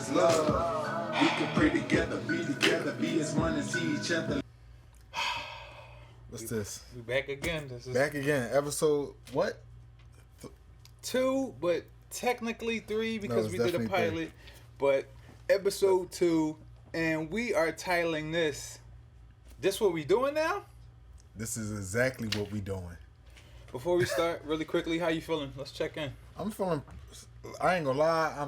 is love. We can pray together, be as one and see each other. What's this? We back again. This is Back again. Episode what? 2, but technically 3 because it's we did a definitely pilot. 3. But episode 2, and we are titling this. This what we doing now? This is exactly what we doing. Before we start, really quickly, how you feeling? Let's check in. I'm feeling. I ain't gonna lie.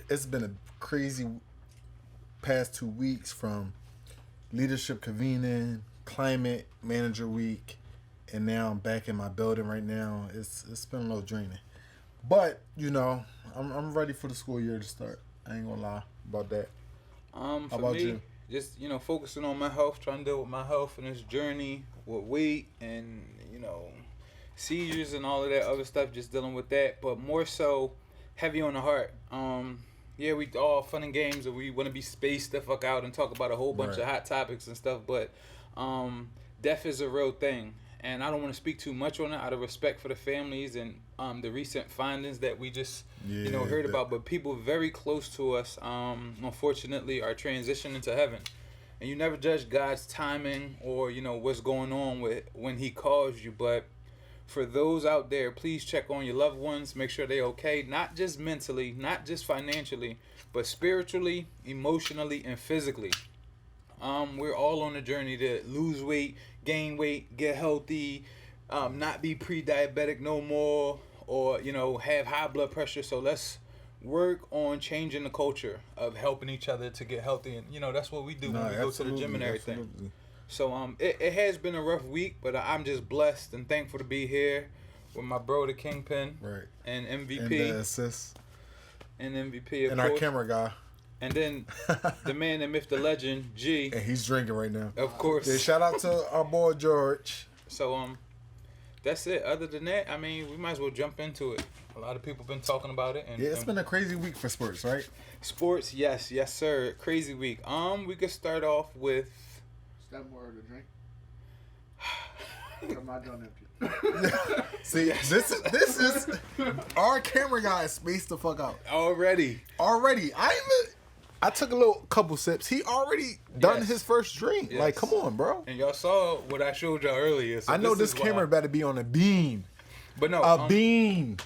It's been a crazy past 2 weeks from leadership convening, climate manager week, and now I'm back in my building right now. It's been a little draining, but I'm ready for the school year to start. I ain't gonna lie about that. How about me, you? Just focusing on my health, trying to deal with my health and this journey with weight and seizures and all of that other stuff. Just dealing with that, but more so heavy on the heart. Yeah, we all fun and games, and we want to be spaced the fuck out and talk about a whole bunch of hot topics and stuff. But death is a real thing, and I don't want to speak too much on it out of respect for the families and the recent findings that we just heard about. But people very close to us, unfortunately, are transitioning to heaven. And you never judge God's timing or what's going on with when He calls you, but for those out there, please check on your loved ones. Make sure they're okay. Not just mentally, not just financially, but spiritually, emotionally, and physically. We're all on a journey to lose weight, gain weight, get healthy, not be pre-diabetic no more, or, have high blood pressure. So let's work on changing the culture of helping each other to get healthy. And, that's what we do when we go to the gym and everything. Absolutely. So it has been a rough week, but I'm just blessed and thankful to be here with my bro, Dakingpen, Right, and MVP, and the assist, and MVP, of and course. our camera guy, and then the man, the myth, the legend, G, and he's drinking right now. of course. Yeah, shout out to our boy George. So that's it. Other than that, we might as well jump into it. A lot of people been talking about it, and Yeah, it's been a crazy week for sports, right? sports. Yes, sir. Crazy week. We could start off with. That more to drink. Or am I done empty? See, this is our camera guy is spaced the fuck out Already. I took a couple sips. He already done Yes. his first drink. Yes. Like, come on, bro. And y'all saw what I showed y'all earlier. So I know this is why. camera better be on a beam. But no, A beam,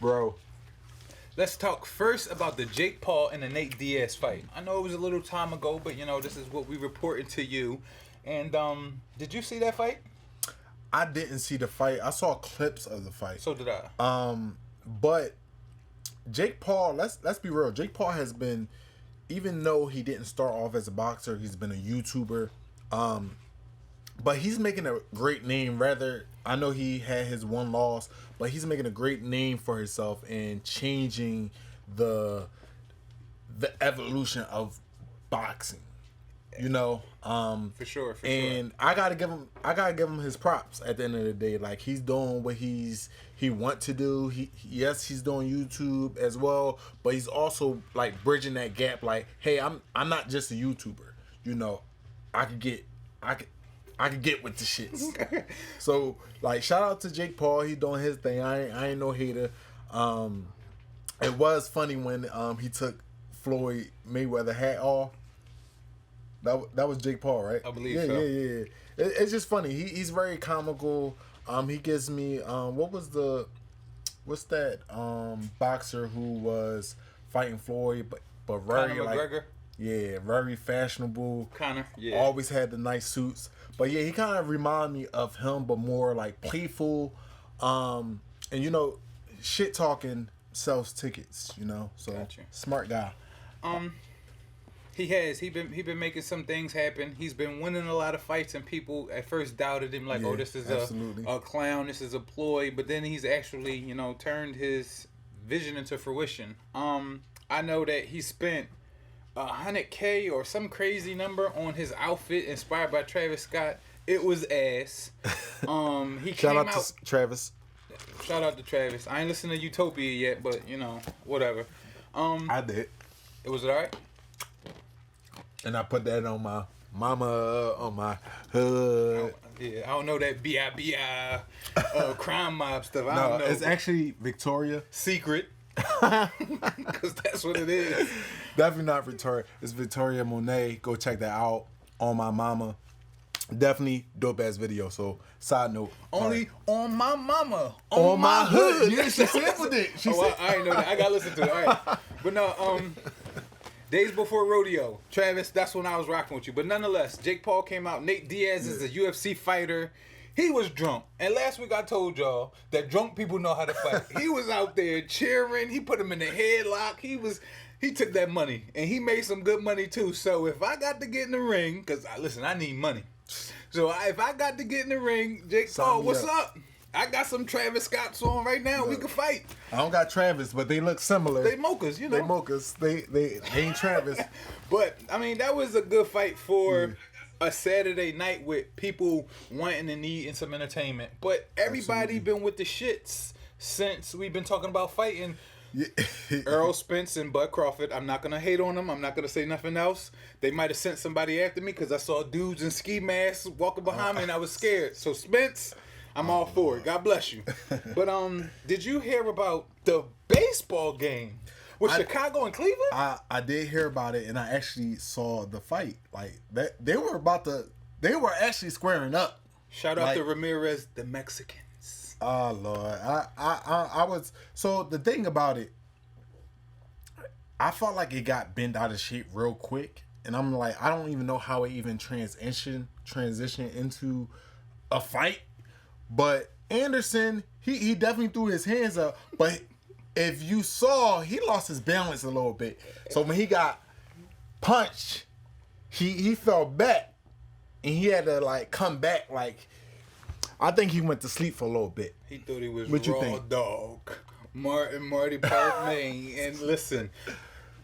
bro. let's talk first about the Jake Paul and the Nate Diaz fight. I know it was a little time ago, but this is what we reported to you. And did you see that fight? I didn't see the fight. I saw clips of the fight. So did I. But Jake Paul, let's be real. Jake Paul has been, even though he didn't start off as a boxer, he's been a YouTuber. But he's making a great name. I know he had his one loss, but he's making a great name for himself and changing the evolution of boxing. For sure. And I gotta give him his props at the end of the day. Like, he's doing what he want to do. He's doing YouTube as well, but he's also like bridging that gap. Like, hey, I'm not just a YouTuber. I could get with the shits. So, like, shout out to Jake Paul. He doing his thing. I ain't no hater. It was funny when he took Floyd Mayweather hat off. That was Jake Paul, right? I believe so. so. Yeah. It's just funny. He's very comical. He gives me what's that boxer who was fighting Floyd, but very Conor McGregor? very fashionable. Conor, yeah. Always had the nice suits. But yeah, he kind of reminded me of him, but more like playful. And shit talking sells tickets. So Gotcha. Smart guy. He has. He been making some things happen. He's been winning a lot of fights, and people at first doubted him, like, Yeah, oh, this is a clown, this is a ploy. But then he's actually, turned his vision into fruition. I know that he spent $100K or some crazy number on his outfit inspired by Travis Scott. It was ass. He Shout out to Travis. Shout out to Travis. I ain't listened to Utopia yet, but whatever. I did. It was alright. And I put that on my mama, on my hood. Yeah, I don't know that B.I.B.I. Crime mob stuff. I don't know. It's actually Victoria. Secret. Because that's what it is. Definitely not Victoria. It's Victoria Monet. Go check that out. On My Mama. Definitely dope ass video. So side note. Only on my mama. On my hood. Yeah, she sampled it. She said, I ain't know that. I gotta listen to it. All right. But no, Days Before Rodeo. Travis, that's when I was rocking with you. But nonetheless, Jake Paul came out. Nate Diaz is a UFC fighter. He was drunk. And last week I told y'all that drunk people know how to fight. He was out there cheering. He put him in the headlock. He took that money. And he made some good money too. So if I got to get in the ring, because listen, I need money. So if I got to get in the ring, Jake Paul, what's up? I got some Travis Scotts on right now. Look, we can fight. I don't got Travis, but they look similar. They mochas, you know. They mochas. They ain't Travis. But, I mean, that was a good fight for a Saturday night with people wanting and needing some entertainment. But everybody been with the shits since we've been talking about fighting. Yeah. Earl Spence and Bud Crawford. I'm not going to hate on them. I'm not going to say nothing else. They might have sent somebody after me because I saw dudes in ski masks walking behind me and I was scared. So, Spence, I'm all for it. God bless you. But did you hear about the baseball game with Chicago and Cleveland? I did hear about it, and I actually saw the fight. Like that, they were actually squaring up. Shout out to Ramirez, the Mexicans. Oh Lord, I was. So the thing about it, I felt like it got bent out of shape real quick, and I'm like, I don't even know how it even transition into a fight. But Anderson, he definitely threw his hands up. But if you saw, he lost his balance a little bit. So when he got punched, he fell back. And he had to, like, come back. Like, I think he went to sleep for a little bit. He thought he was what raw dog. Marty Parkman. And listen,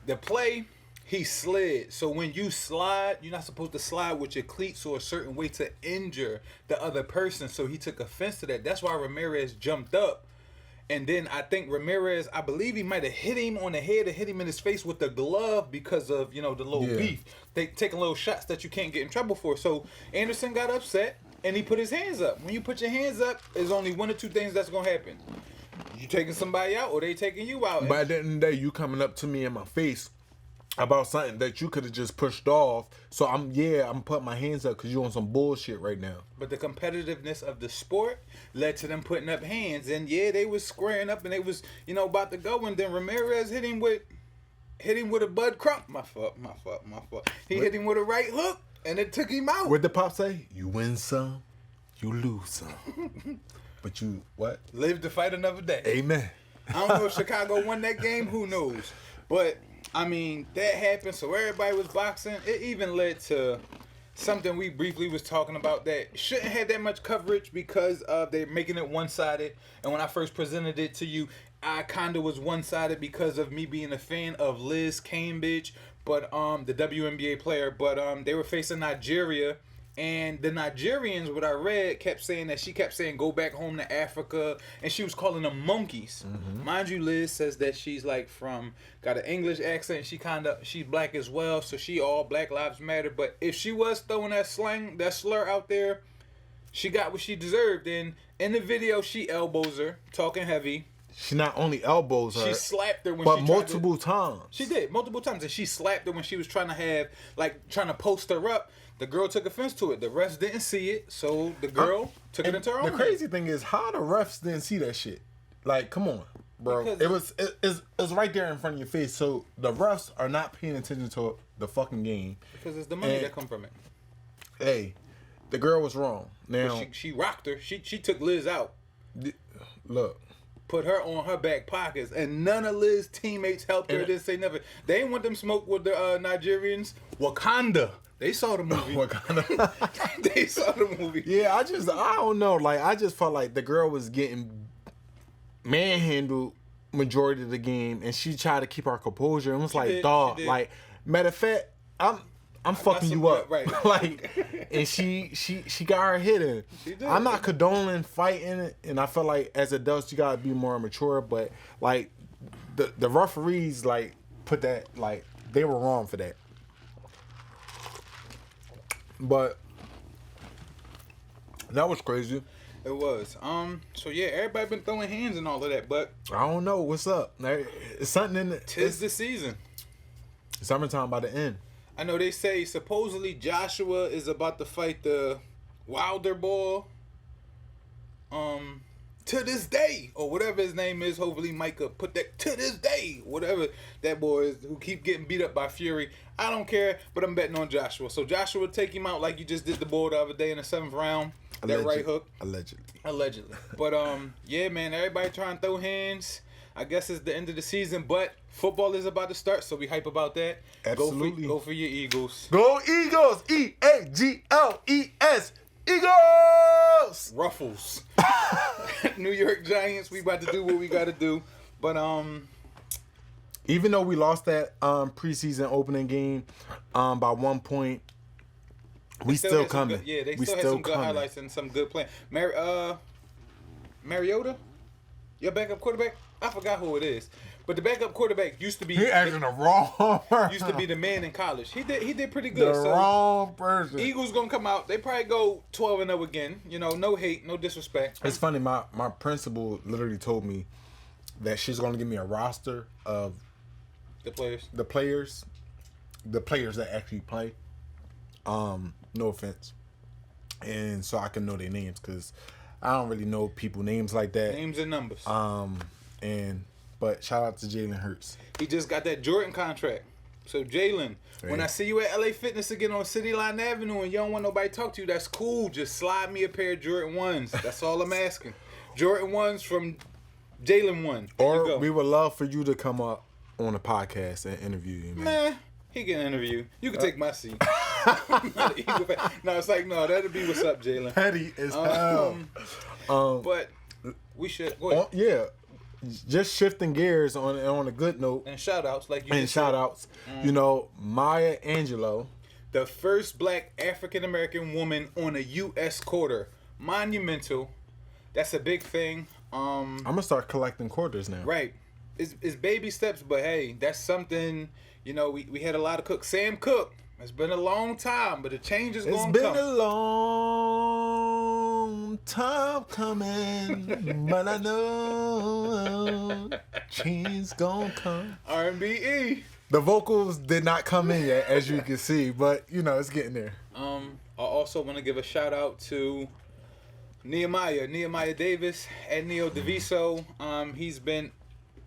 the play, he slid. So when you slide, you're not supposed to slide with your cleats or a certain way to injure the other person. So he took offense to that. That's why Ramirez jumped up. And then I think Ramirez, I believe he might have hit him on the head or hit him in his face with the glove because of, the little beef. They taking little shots that you can't get in trouble for. So Anderson got upset and he put his hands up. When you put your hands up, there's only one or two things that's going to happen. You taking somebody out or they taking you out. But at the end of the day, you coming up to me in my face about something that you could have just pushed off. So I'm putting my hands up because you on some bullshit right now. But the competitiveness of the sport led to them putting up hands. And they was squaring up and they was, about to go. And then Ramirez hit him with a Bud Crump. My fault. He hit him with a right hook and it took him out. What did Pop say? You win some, you lose some. But you, what? Live to fight another day. Amen. I don't know if Chicago won that game. Who knows? But I mean, that happened, so everybody was boxing. It even led to something we briefly was talking about that shouldn't have that much coverage because they're making it one-sided. And when I first presented it to you, I kind of was one-sided because of me being a fan of Liz Cambridge, but the WNBA player. But they were facing Nigeria. And the Nigerians, what I read, kept saying that she kept saying, go back home to Africa. And she was calling them monkeys. Mm-hmm. Mind you, Liz says that she's like got an English accent. She's black as well. So she all Black Lives Matter. But if she was throwing that slur out there, she got what she deserved. And in the video, she elbows her, talking heavy. She not only elbows her, she slapped her but multiple times. She did, multiple times. And she slapped her when she was trying to post her up. The girl took offense to it. The refs didn't see it, so the girl took it into her own. The crazy thing is how the refs didn't see that shit. Like, come on, bro. It was right there in front of your face. So the refs are not paying attention to the fucking game because it's the money that come from it. Hey, the girl was wrong. Now she rocked her. She took Liz out. Look. Put her on her back pockets, and none of Liz's teammates helped her. Didn't say nothing. They ain't want them smoke with the Nigerians. Wakanda. They saw the movie. They saw the movie. Yeah, I don't know. Like, I just felt like the girl was getting manhandled majority of the game, and she tried to keep her composure. And was like, dog, like, matter of fact, I'm fucking you up. Right. Like, and she got her hit in. I'm not condoning fighting, and I feel like as adults you gotta be more mature. But like, the referees like put that, like, they were wrong for that. But That was crazy. It was. So yeah, everybody been throwing hands and all of that, but I don't know what's up. It's something in the tis the season. Summertime by the end. I know they say supposedly Joshua is about to fight the Wilder boy. To this day, or whatever his name is. Hopefully Micah put that to this day. Whatever that boy is who keep getting beat up by Fury. I don't care, but I'm betting on Joshua. So Joshua take him out like you just did the boy the other day in the 7th round. That right hook. Allegedly. But yeah, man, everybody trying to throw hands. I guess it's the end of the season, but football is about to start, so we hype about that. Absolutely. Go for your Eagles. Go Eagles! EAGLES! Eagles! Ruffles. New York Giants, we about to do what we got to do. But even though we lost that preseason opening game by 1 point, we still coming. They still had some good highlights and some good play. Mariota, your backup quarterback. I forgot who it is, but the backup quarterback used to be. He acting the wrong. Used to be the man in college. He did pretty good. The wrong person. Eagles gonna come out. They probably go 12-0 again. You know, no hate, no disrespect. It's funny. My principal literally told me that she's gonna give me a roster of the players that actually play. No offense, and so I can know their names because I don't really know people names like that. Names and numbers. But shout out to Jalen Hurts. He just got that Jordan contract. So Jalen, when I see you at LA Fitness again on City Line Avenue and you don't want nobody to talk to you, that's cool. Just slide me a pair of Jordan 1s. That's all I'm asking. Jordan 1s from Jalen 1. Or we would love for you to come up on a podcast and interview you, man. Nah, he can interview. You can take my seat. No, it's like, no, that'll be what's up, Jalen. Petty as hell. But we should go ahead. Yeah. Just shifting gears on a good note. And shout outs like you and shout outs. You know, Maya Angelou. The first black African American woman on a US quarter. Monumental. That's a big thing. I'm gonna start collecting quarters now. Right. It's baby steps, but hey, that's something, you know, we had a lot of Cook. Sam Cooke. It's been a long time, but the change is going to come. It's been a long time coming, but I know change gonna come. R&B. The vocals did not come in yet, as you can see, but you know it's getting there. I also want to give a shout out to Nehemiah Davis at Neo Deviso. He's been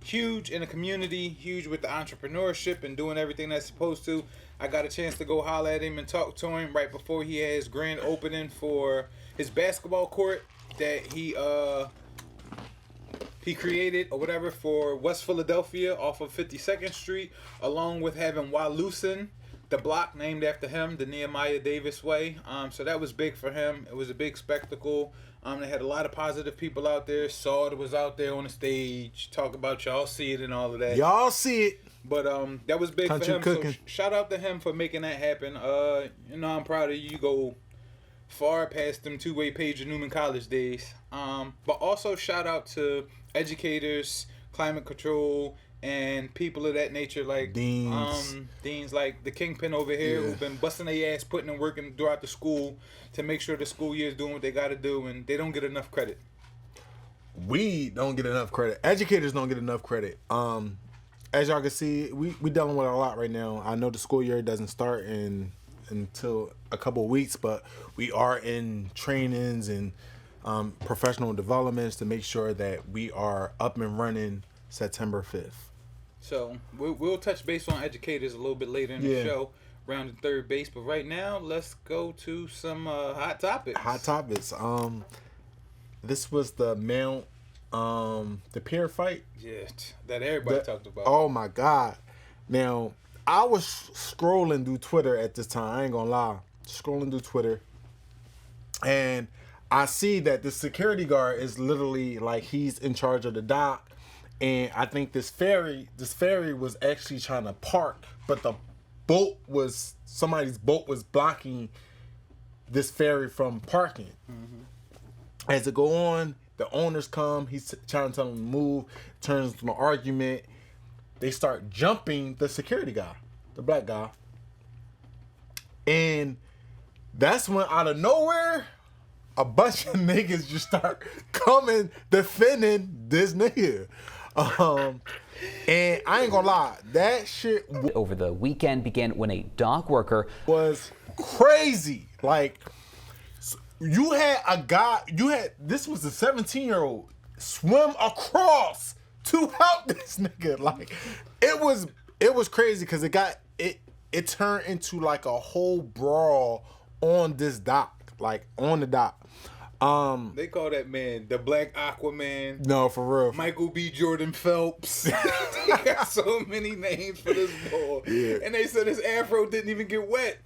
huge in the community, huge with the entrepreneurship and doing everything that's supposed to. I got a chance to go holler at him and talk to him right before he had his grand opening for his basketball court that he created or whatever for West Philadelphia off of 52nd Street, along with having Wolusin, the block named after him, the Nehemiah Davis way. So that was big for him. It was a big spectacle. They had a lot of positive people out there. Saud was out there on the stage, talk about y'all see it and all of that. Y'all see it. But that was big Country for him. cooking. So shout out to him for making that happen. You know, I'm proud of you. You go far past them two-way Pager Newman College days. But also shout out to educators, climate control, and people of that nature like deans like the Kingpin over here who've been busting their ass, putting and working throughout the school to make sure the school year is doing what they got to do, and they don't get enough credit. We don't get enough credit. Educators don't get enough credit. As y'all can see, we dealing with a lot right now. I know the school year doesn't start until a couple of weeks, but we are in trainings and professional developments to make sure that we are up and running September 5th. So we'll touch base on educators a little bit later in the show, round the third base. But right now, let's go to some hot topics. Hot topics. This was the Mount, the pier fight. Yeah, that everybody talked about. Oh my God! Now I was scrolling through Twitter at this time. I ain't gonna lie, scrolling through Twitter, and I see that the security guard is literally like he's in charge of the dock. And I think this ferry was actually trying to park, but somebody's boat was blocking this ferry from parking. Mm-hmm. As it go on, the owners come, he's trying to tell them to move, turns into an argument. They start jumping the security guy, the black guy. And that's when out of nowhere, a bunch of niggas just start coming defending this nigga. And I ain't gonna lie, that shit Over the weekend began when a dock worker was crazy. Like, you had a guy, this was a 17-year-old swim across to help this nigga. Like, it was crazy because it turned into like a whole brawl on this dock, like on the dock. They call that man the Black Aquaman. No, for real. Michael B. Jordan Phelps. They got so many names for this boy. Yeah. And they said his afro didn't even get wet.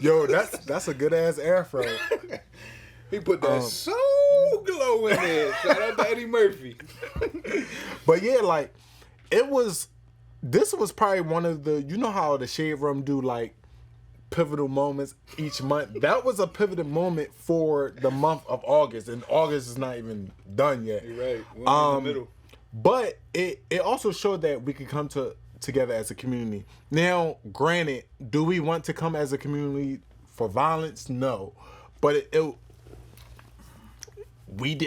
Yo, that's a good ass afro. He put that so glow in there. Shout out to Eddie Murphy. But yeah, like, this was probably one of the, you know how the Shade Room do like pivotal moments each month? That was a pivotal moment for the month of August, and August is not even done yet. You're right. We're in the middle. But it also showed that we could come together as a community. Now, granted, do we want to come as a community for violence? No. But they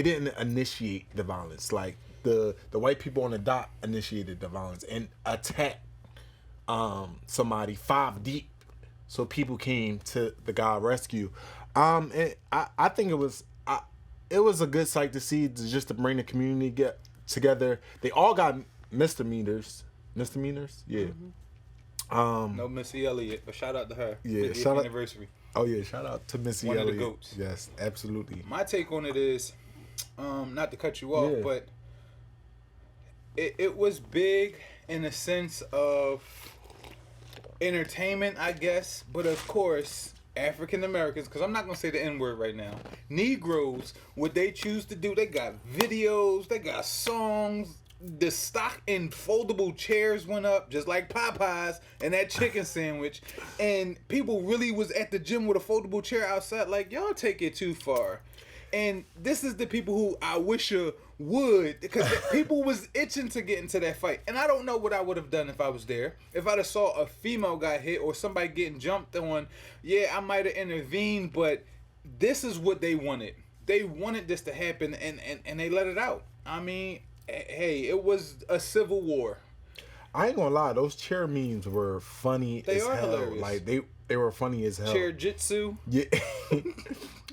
didn't initiate the violence. Like, the white people on the dock initiated the violence and attacked somebody 5 deep, so people came to the guy rescue. And I think it was a good sight to see, just to bring the community get together. They all got misdemeanors, yeah. No Missy Elliott, but shout out to her. Yeah, 50th shout out. anniversary. Oh yeah, shout out to Missy One of Elliott. the GOATs. Yes, absolutely. My take on it is, not to cut you off, Yeah. but it was big in a sense of entertainment, I guess, but of course, African Americans, because I'm not gonna say the N-word right now, Negroes, what they choose to do, they got videos, they got songs. The stock in foldable chairs went up, just like Popeyes and that chicken sandwich, and people really was at the gym with a foldable chair outside, like, y'all take it too far. And this is the people who I wish would, because people was itching to get into that fight. And I don't know what I would have done if I was there. If I'd have saw a female got hit or somebody getting jumped on, yeah, I might have intervened, but this is what they wanted. They wanted this to happen, and they let it out. I mean, hey, it was a civil war. I ain't gonna lie, those chair memes were funny They as are hell. hilarious. Like, they were funny as hell. Chair jitsu. Yeah.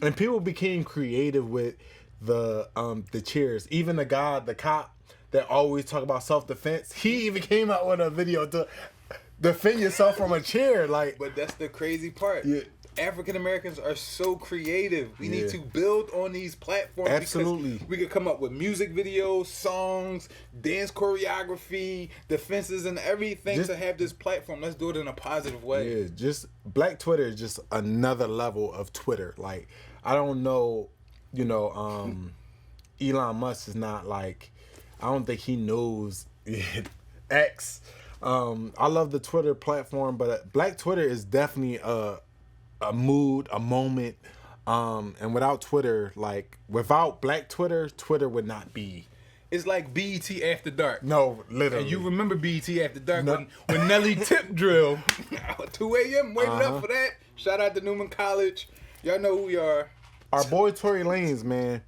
And people became creative with the chairs. Even the cop that always talk about self-defense, he even came out with a video to defend yourself from a chair. Like, But that's the crazy part. Yeah. African Americans are so creative. We Yeah. need to build on these platforms. Absolutely. Because we could come up with music videos, songs, dance choreography, defenses, and everything to have this platform. Let's do it in a positive way. yeah, just Black Twitter is just another level of Twitter. Like, I don't know, Elon Musk is not like, I don't think he knows X. I love the Twitter platform, but Black Twitter is definitely a mood, a moment. And without Twitter, like, without Black Twitter, Twitter would not be. It's like BET After Dark. No, literally. And you remember BET After Dark No. when Nelly Tip Drill, 2 a.m. waiting up for that. Shout out to Newman College. Y'all know who we are. Our boy Tory Lanez, man.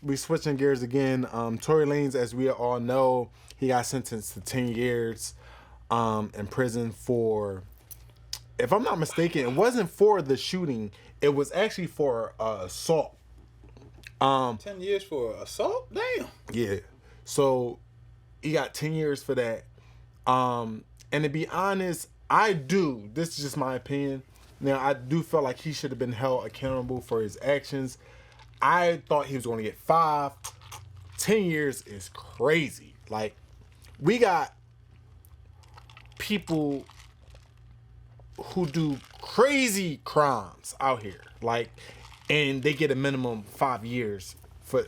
We switching gears again. Tory Lanez, as we all know, he got sentenced to 10 years in prison for, if I'm not mistaken, it wasn't for the shooting. It was actually for assault. 10 years for assault? Damn. Yeah. So he got 10 years for that. And to be honest, this is just my opinion. Now, I do feel like he should have been held accountable for his actions. I thought he was going to get 5. 10 years is crazy. Like, we got people who do crazy crimes out here. Like, and they get a minimum 5 years for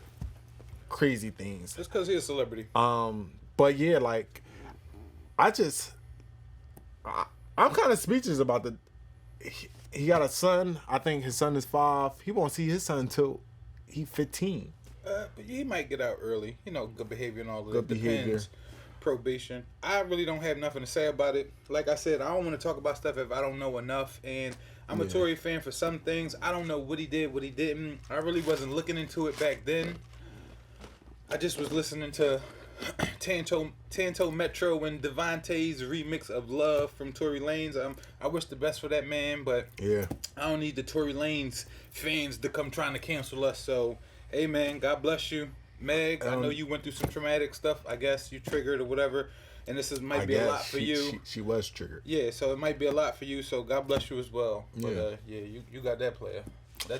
crazy things. Just because he's a celebrity. But yeah, like, I'm kind of speechless about he got a son. I think his son is 5. He won't see his son until he's 15. But he might get out early. Good behavior and all of Good that. behavior. Depends. probation. I really don't have nothing to say about it. Like I said, I don't want to talk about stuff if I don't know enough. And I'm a Tory fan for some things. I don't know what he did, what he didn't. I really wasn't looking into it back then. I just was listening to Tanto Metro and Devontae's remix of Love from Tory Lanez. I wish the best for that man, but Yeah. I don't need the Tory Lanez fans to come trying to cancel us. So, hey man, God bless you. Meg, I know you went through some traumatic stuff. I guess you triggered or whatever, and might be a lot for you. She was triggered. Yeah, so it might be a lot for you. So God bless you as well. But Yeah. you got that player.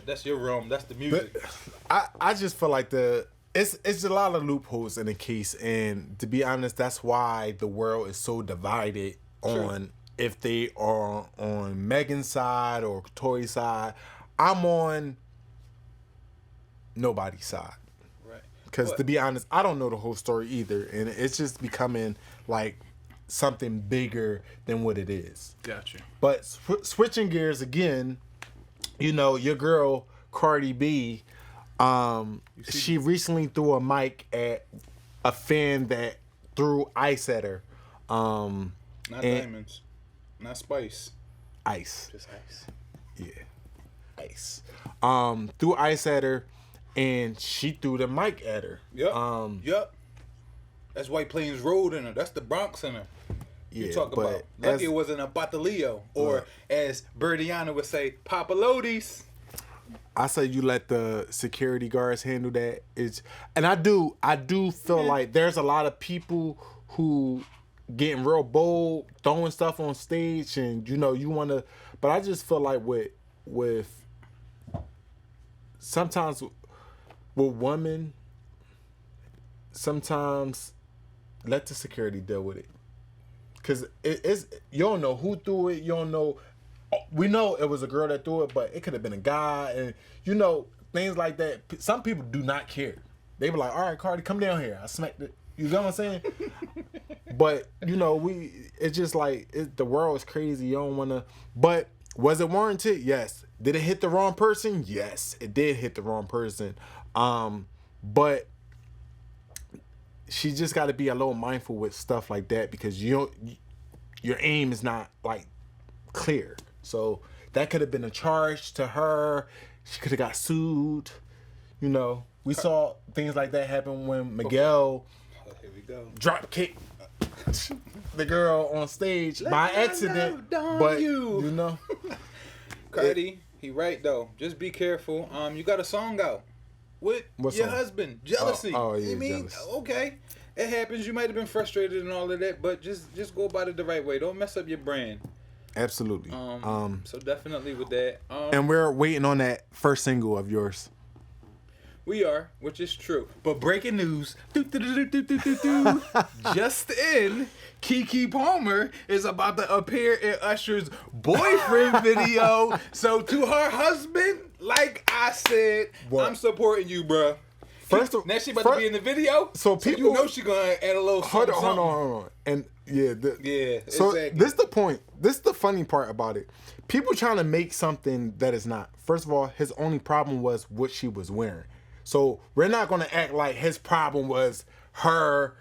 That's your realm. That's the music. But I just feel like it's a lot of loopholes in the case, and to be honest, that's why the world is so divided on if they are on Megan's side or Tory's side. I'm on nobody's side. Because to be honest, I don't know the whole story either, and it's just becoming like something bigger than what it is. Gotcha. But switching gears again, your girl Cardi B, she recently threw a mic at a fan that threw ice at her. Not diamonds, not spice, Ice. just ice. Yeah, ice. Threw ice at her. And she threw the mic at her. Yep. That's White Plains Road in her. That's the Bronx in her. Yeah, You talk about. Lucky it wasn't a Batalillo. Or as Birdiana would say, Papalodes. I say you let the security guards handle that. And I do feel like there's a lot of people who getting real bold, throwing stuff on stage, and you want to. But I just feel like with sometimes. With women, sometimes let the security deal with it. Because you don't know who threw it. You don't know. We know it was a girl that threw it, but it could have been a guy. And, things like that. Some people do not care. They be like, all right, Cardi, come down here. I smacked it. You know what I'm saying? But, it's just like, the world is crazy. You don't want to. But was it warranted? Yes. Did it hit the wrong person? Yes, it did hit the wrong person. But she just got to be a little mindful with stuff like that because your aim is not like clear. So that could have been a charge to her. She could have got sued. We saw things like that happen when Miguel Here we go. drop kicked the girl on stage by accident. But Cardi, he right though. Just be careful. You got a song out with your husband. Jealousy. Oh yeah, you mean jealous. Okay. It happens. You might have been frustrated and all of that, but just go about it the right way. Don't mess up your brand. Absolutely. So definitely with that. And we're waiting on that first single of yours. We are, which is true. But breaking news, just in, Keke Palmer is about to appear in Usher's boyfriend video. So to her husband, like I said, What? I'm supporting you, bruh. Now she about to be in the video, so people she gonna add a little hold something. on. And so exactly. this the point. This the funny part about it. People trying to make something that is not. First of all, his only problem was what she was wearing. So we're not gonna act like his problem was her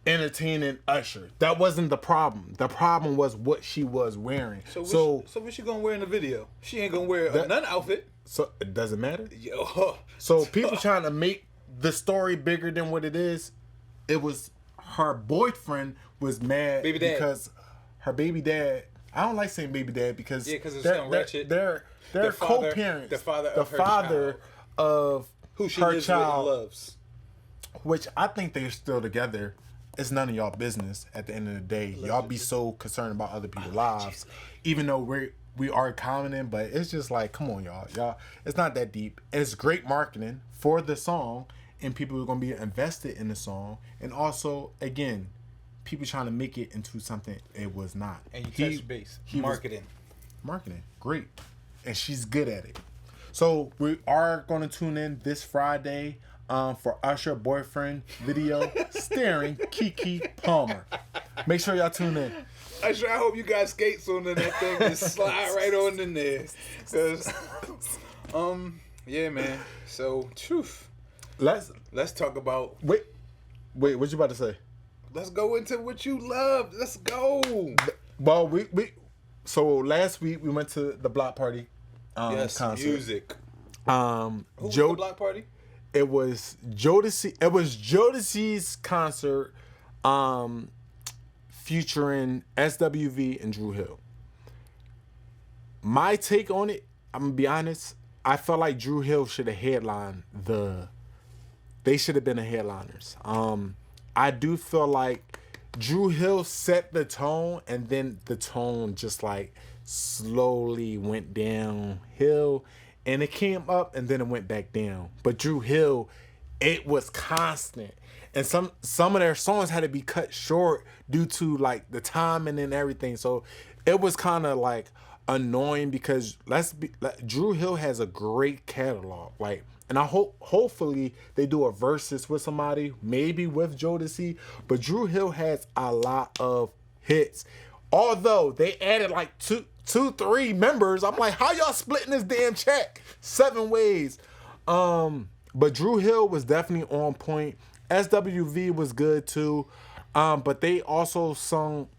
entertaining Usher. That wasn't the problem. The problem was what she was wearing. So what she gonna wear in the video? She ain't gonna wear a nun outfit. So it doesn't matter. Yo. So people trying to make the story bigger than what it is. It was her boyfriend was mad because her baby dad. I don't like saying baby dad because it's so ratchet. They're father- co-parents. the father the of her father child. of Who she her lives child, with and loves. which I think they're still together. It's none of y'all business at the end of the day. Y'all be so concerned about other people's lives, even though we are commenting, but it's just like, come on, y'all. It's not that deep. And it's great marketing for the song, and people are gonna be invested in the song. And also, again, people trying to make it into something it was not. And you touch base. Marketing. Marketing, great, and she's good at it. So we are going to tune in this Friday for Usher boyfriend video starring Keke Palmer. Make sure y'all tune in. I hope you got skates on in that thing and slide right on in there. Cause, yeah, man. So, truth. Let's Let's talk about wait. What you about to say? let's go into what you love. Let's go. Well, so last week we went to the block party Yes, concert. music. Who was Joe, the block party? it was Jodeci. It was Jodeci's concert, featuring SWV and Drew Hill. My take on it, I'm gonna be honest. I felt like Drew Hill should have headlined They should have been the headliners. I do feel like Drew Hill set the tone, and then the tone just like slowly went downhill, and it came up, and then it went back down. But Drew Hill, it was constant, and some of their songs had to be cut short due to like the timing and everything. So it was kind of like annoying because Drew Hill has a great catalog, like. And I hopefully they do a versus with somebody, maybe with Jodeci. But Drew Hill has a lot of hits. Although they added like two, 3 members. I'm like, how y'all splitting this damn check 7 ways? But Drew Hill was definitely on point. SWV was good too. But they also sung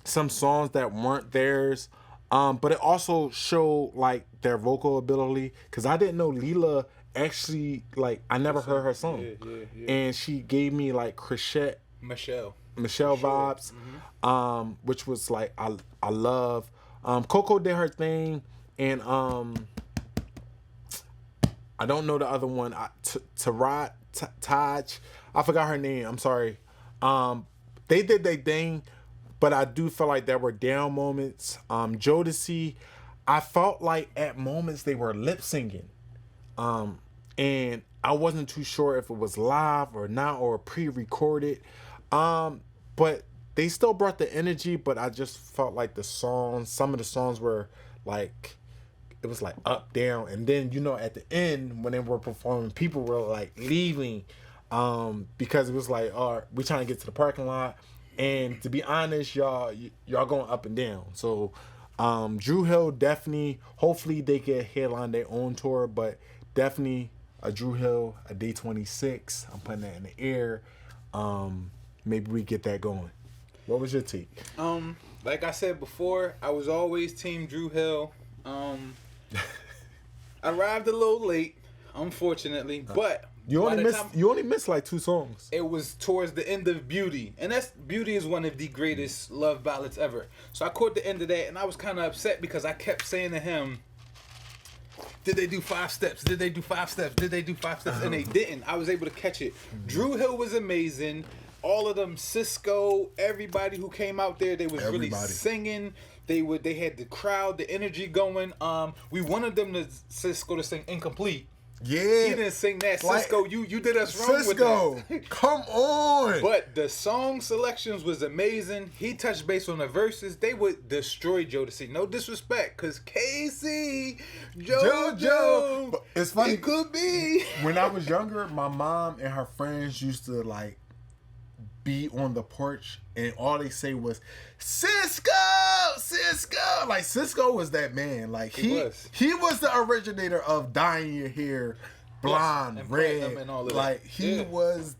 some songs that weren't theirs. But it also showed like their vocal ability. Cause I didn't know Leela actually, like, I never heard her song. Yeah. And she gave me like Michelle vibes. Mm-hmm. Which was like I love. Coco did her thing, and I don't know the other one. Taj, I forgot her name. I'm sorry. They did their thing, but I do feel like there were down moments. Jodeci, I felt like at moments they were lip singing. And I wasn't too sure if it was live or not or pre-recorded. But they still brought the energy, but I just felt like some of the songs were like, it was like up, down. And then, at the end when they were performing, people were like leaving, because it was like, all right, we're trying to get to the parking lot. And to be honest, y'all going up and down. So, Drew Hill definitely, hopefully they get headline their own tour, but definitely a Drew Hill, a Day 26. I'm putting that in the air. Maybe we get that going. What was your take? Like I said before, I was always team Drew Hill. Arrived a little late, unfortunately, but you only missed like 2 songs. It was towards the end of Beauty, and Beauty is one of the greatest love ballads ever. So I caught the end of that, and I was kind of upset because I kept saying to him, did they do 5 steps? Did they do 5 steps? Did they do 5 steps? And they didn't. I was able to catch it. Drew Hill was amazing. All of them, Cisco, everybody who came out there, they was really singing. They had the crowd, the energy going. We wanted them Cisco to sing Incomplete. Yeah. He didn't sing that. Cisco, you did us wrong Cisco, with that. come on. But the song selections was amazing. He touched base on the verses. They would destroy Jodeci. No disrespect, because Casey, JoJo. But it's funny. It could be. When I was younger, my mom and her friends used to like be on the porch, and all they say was Cisco. Like Cisco was that man. Like he was the originator of dyeing your hair blonde, and red, and all of like that. he was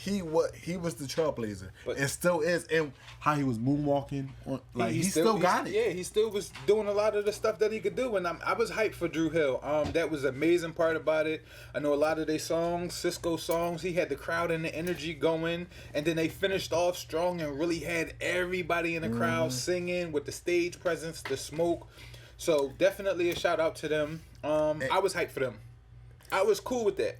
the trailblazer, and still is. And how he was moonwalking, he still got it. Yeah, he still was doing a lot of the stuff that he could do, and I was hyped for Drew Hill. That was the amazing part about it. I know a lot of their songs, Cisco songs, he had the crowd and the energy going, and then they finished off strong and really had everybody in the crowd singing with the stage presence, the smoke. So definitely a shout out to them. I was hyped for them. I was cool with that.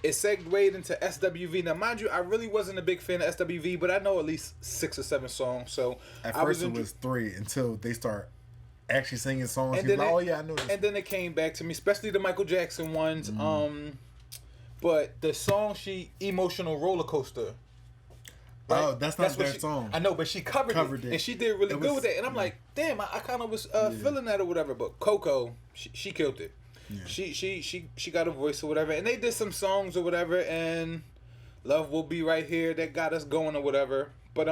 It segued into SWV. Now, mind you, I really wasn't a big fan of SWV, but I know at least 6 or 7 songs. So at first it was 3 until they start actually singing songs. And then I know this. And then it came back to me, especially the Michael Jackson ones. But the song Emotional Roller Coaster. Right? Oh, that's not their song. I know, but she covered it, and she did really good with it. And I'm like, damn, I kind of was feeling that or whatever. But Coco, she killed it. Yeah. She got a voice or whatever, and they did some songs or whatever, and Love Will Be Right Here that got us going or whatever. But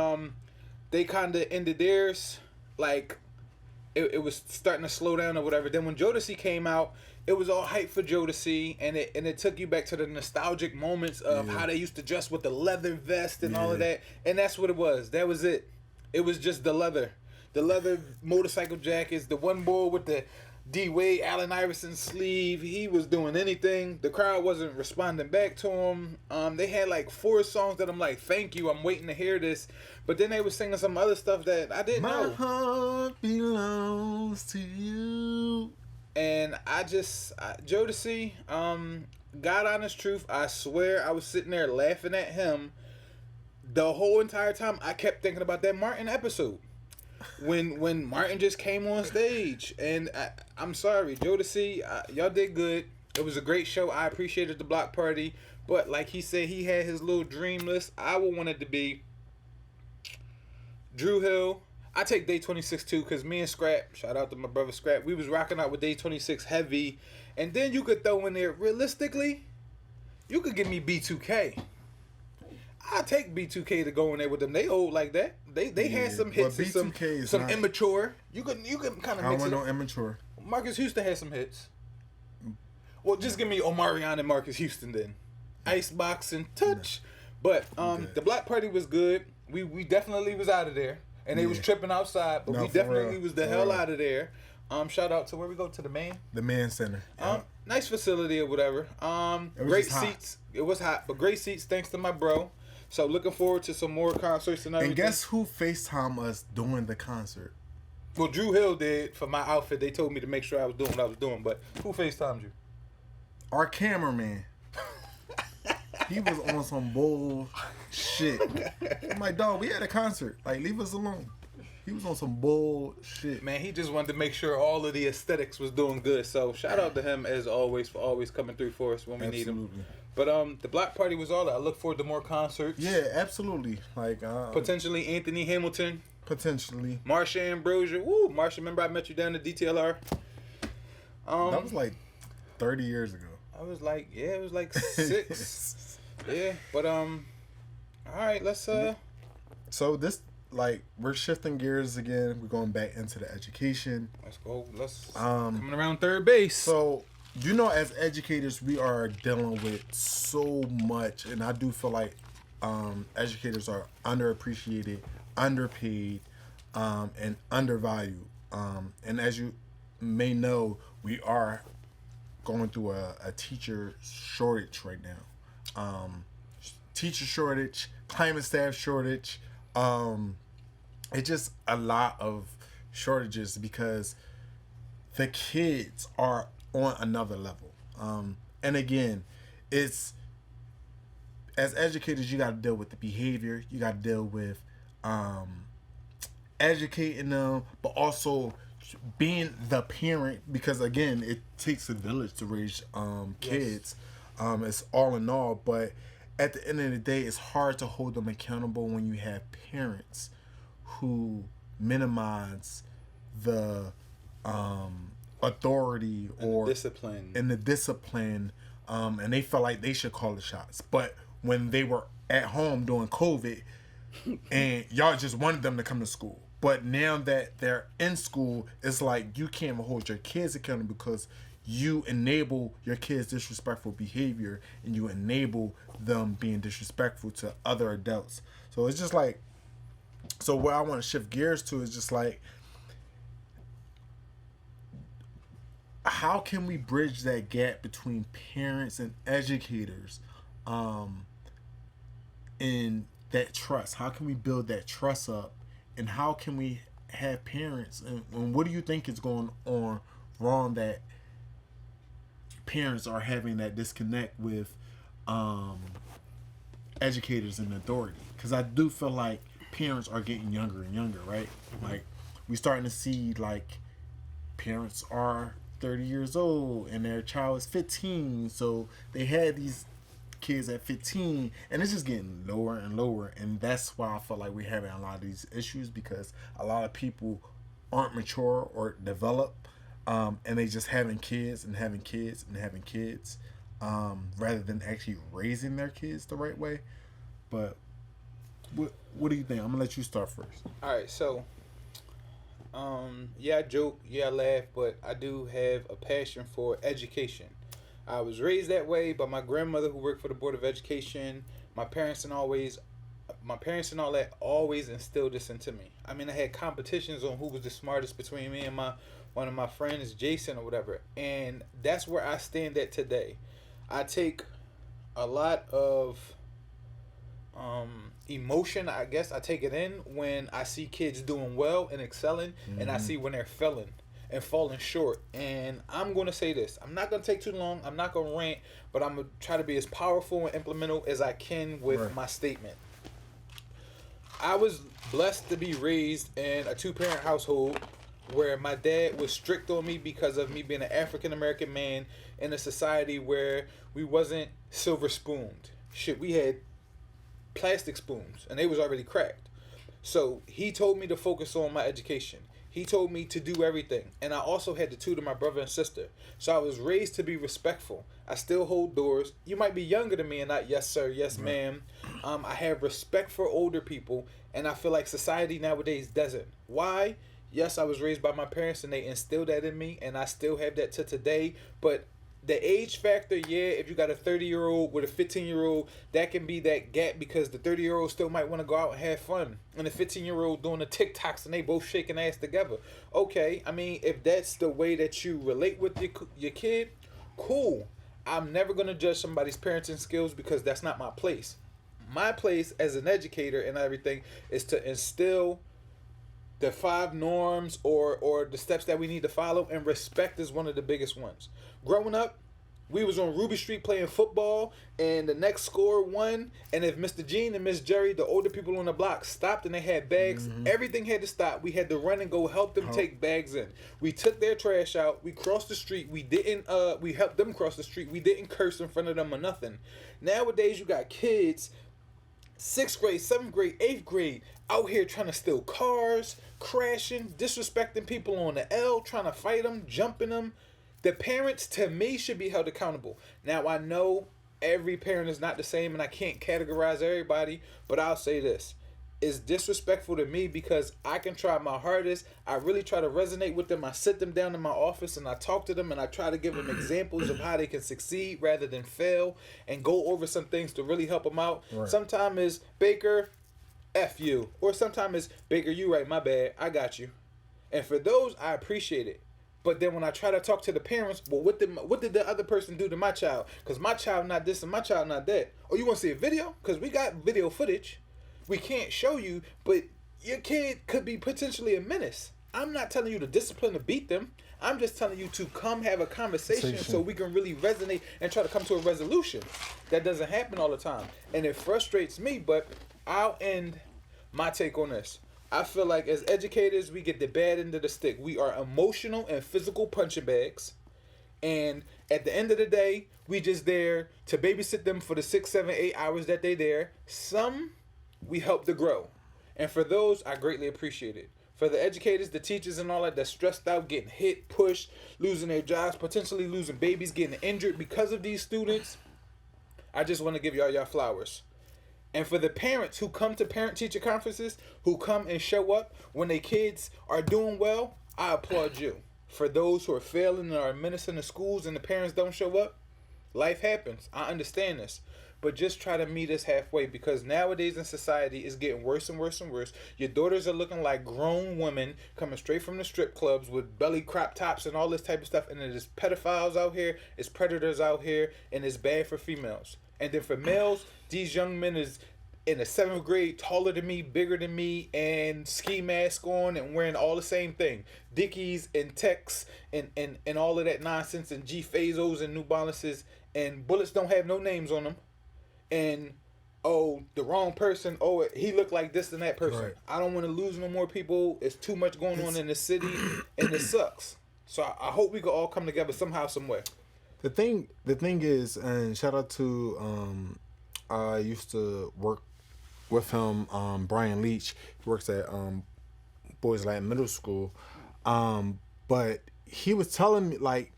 they kind of ended theirs, like it was starting to slow down or whatever. Then when Jodeci came out, it was all hype for Joe to see, and it took you back to the nostalgic moments of how they used to dress with the leather vest and all of that, and that's what it was. That was it. It was just the leather motorcycle jackets. The one boy with the D Wade Allen Iverson sleeve, he was doing anything. The crowd wasn't responding back to him. They had like 4 songs that I'm like, thank you, I'm waiting to hear this. But then they were singing some other stuff that I didn't know. My heart belongs to you. And Joe to see, God honest truth, I swear I was sitting there laughing at him the whole entire time. I kept thinking about that Martin episode. When Martin just came on stage, and I'm sorry, Joe to see, y'all did good. It was a great show. I appreciated the block party, but like he said, he had his little dream list. I would want it to be Drew Hill. I take Day 26 too, because me and Scrap, shout out to my brother Scrap, we was rocking out with Day 26 heavy, and then you could throw in there, realistically, you could give me B2K. I take B2K to go in there with them. They old like that. They had some hits and some not, immature. You can kind of mix it. I want no immature. Marcus Houston had some hits. Well, just give me Omarion and Marcus Houston then. Icebox and Touch. But the block party was good. We definitely was out of there. And they was tripping outside, but we definitely was the hell out of there. Shout out to where we go, to the Man Center. Nice facility or whatever. Great seats. It was hot, but great seats thanks to my bro. So looking forward to some more concerts and everything. And guess who FaceTimed us during the concert? Well, Drew Hill did for my outfit. They told me to make sure I was doing what I was doing. But who FaceTimed you? Our cameraman. He was on some bullshit. I'm like, dog, we had a concert. Like, leave us alone. He was on some bullshit. Man, he just wanted to make sure all of the aesthetics was doing good. So shout out to him as always for always coming through for us when we need him. But the block party was all that. I look forward to more concerts. Yeah, absolutely. Like potentially Anthony Hamilton. Potentially. Marsha Ambrosia. Woo, Marsha, remember I met you down at DTLR? That was like 30 years ago. I was like, yeah, it was like 6. Yeah, but all right, let's So this, like, we're shifting gears again. We're going back into the education. Let's go. Coming around third base. So, you know, as educators, we are dealing with so much, and I do feel like educators are underappreciated, underpaid, and undervalued. And as you may know, we are going through a teacher shortage right now. Teacher shortage, climate staff shortage. It's just a lot of shortages because the kids are on another level. And again, it's, as educators, you got to deal with the behavior. You got to deal with educating them, but also being the parent, because again, it takes a village to raise kids. It's all in all, but at the end of the day, it's hard to hold them accountable when you have parents who minimize the authority or discipline and and they feel like they should call the shots. But when they were at home during COVID, and y'all just wanted them to come to school, but now that they're in school, it's like you can't hold your kids accountable because you enable your kids' disrespectful behavior and you enable them being disrespectful to other adults. So it's just like, so what I want to shift gears to is just like, how can we bridge that gap between parents and educators in that trust? How can we build that trust up? And how can we have parents, and what do you think is going on wrong that parents are having that disconnect with educators and authority? Because I do feel like parents are getting younger and younger, right? Like, we starting to see like parents are 30 years old and their child is 15, so they had these kids at 15, and it's just getting lower and lower. And that's why I feel like we're having a lot of these issues, because a lot of people aren't mature or develop, and they just having kids and having kids and having kids, rather than actually raising their kids the right way. But what do you think? I'm gonna let you start first. All right, so Yeah, I joke, yeah, I laugh, but I do have a passion for education. I was raised that way by my grandmother who worked for the Board of Education. My parents and all that always instilled this into me. I mean, I had competitions on who was the smartest between me and one of my friends, Jason or whatever. And that's where I stand at today. I take a lot of emotion, I guess. I take it in when I see kids doing well and excelling, and I see when they're failing and falling short. And I'm going to say this. I'm not going to take too long. I'm not going to rant, but I'm going to try to be as powerful and implemental as I can with my statement. I was blessed to be raised in a two-parent household where my dad was strict on me because of me being an African-American man in a society where we wasn't silver spooned. Shit, we had plastic spoons and they was already cracked. So he told me to focus on my education. He told me to do everything. And I also had to tutor my brother and sister. So I was raised to be respectful. I still hold doors. You might be younger than me and not yes sir, yes ma'am. I have respect for older people, and I feel like society nowadays doesn't. Why? Yes, I was raised by my parents and they instilled that in me, and I still have that to today. But the age factor, yeah, if you got a 30-year-old with a 15-year-old, that can be that gap because the 30-year-old still might want to go out and have fun. And the 15-year-old doing the TikToks and they both shaking ass together. Okay, I mean, if that's the way that you relate with your kid, cool. I'm never going to judge somebody's parenting skills because that's not my place. My place as an educator and everything is to instill the 5 norms or the steps that we need to follow, and respect is one of the biggest ones. Growing up, we was on Ruby Street playing football, and the next score won, and if Mr. Gene and Miss Jerry, the older people on the block, stopped and they had bags, everything had to stop. We had to run and go help them take bags in. We took their trash out. We crossed the street. We helped them cross the street. We didn't curse in front of them or nothing. Nowadays, you got kids 6th grade, 7th grade, 8th grade, out here trying to steal cars, crashing, disrespecting people on the L, trying to fight them, jumping them. The parents, to me, should be held accountable. Now, I know every parent is not the same, and I can't categorize everybody, but I'll say this. It's disrespectful to me because I can try my hardest. I really try to resonate with them. I sit them down in my office and I talk to them and I try to give them examples of how they can succeed rather than fail and go over some things to really help them out. Right. Sometimes it's Baker, F you. Or sometimes it's Baker, you right, my bad, I got you. And for those, I appreciate it. But then when I try to talk to the parents, well, what did the other person do to my child? Because my child not this and my child not that. Oh, you want to see a video? Because we got video footage. We can't show you, but your kid could be potentially a menace. I'm not telling you to discipline or beat them. I'm just telling you to come have a conversation so we can really resonate and try to come to a resolution. That doesn't happen all the time. And it frustrates me, but I'll end my take on this. I feel like as educators, we get the bad end of the stick. We are emotional and physical punching bags. And at the end of the day, we just there to babysit them for the 6, 7, 8 hours that they there. Some we help to grow. And for those, I greatly appreciate it. For the educators, the teachers and all that that's stressed out, getting hit, pushed, losing their jobs, potentially losing babies, getting injured because of these students, I just want to give y'all flowers. And for the parents who come to parent-teacher conferences, who come and show up when their kids are doing well, I applaud you. For those who are failing and are menacing the schools and the parents don't show up, life happens. I understand this. But just try to meet us halfway, because nowadays in society it's getting worse and worse and worse. Your daughters are looking like grown women coming straight from the strip clubs with belly crop tops and all this type of stuff. And it is pedophiles out here, it's predators out here, and it's bad for females. And then for males, these young men is in the 7th grade, taller than me, bigger than me, and ski mask on and wearing all the same thing. Dickies and Techs and all of that nonsense, and G Fazos and New Balances, and bullets don't have no names on them. And oh, the wrong person, oh, he looked like this and that person. Right. I don't want to lose no more people. It's too much going on in the city, and it sucks. So I hope we can all come together somehow, some way. The thing is, and shout out to I used to work with him, Brian Leach. He works at Boys Latin Middle School. But he was telling me, like,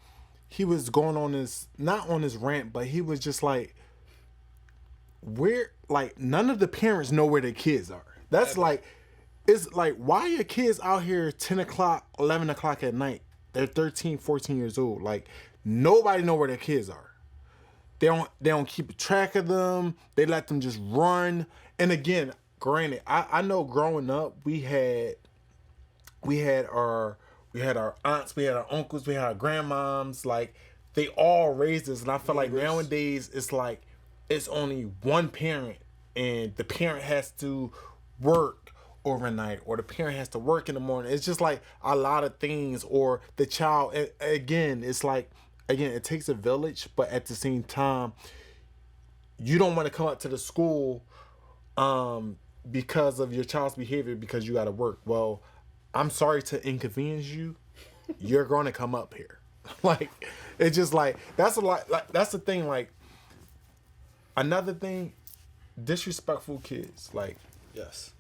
he was going on this, not on his rant, but he was just like, none of the parents know where their kids are. That's like, it's like, why are kids out here 10 o'clock, 11 o'clock at night? They're 13, 14 years old. Like, nobody know where their kids are. They don't keep track of them. They let them just run. And again, granted, I know growing up, we had our aunts, we had our uncles, we had our grandmoms. Like, they all raised us. And I feel like nowadays it's like it's only one parent, and the parent has to work overnight, or the parent has to work in the morning. It's just like a lot of things. Or the child, again, it's like, again, it takes a village, but at the same time, you don't want to come up to the school because of your child's behavior because you got to work. Well, I'm sorry to inconvenience you. You're going to come up here. Like, it's just like, that's a lot. Like, that's the thing. Like, another thing, disrespectful kids. Like, Yes.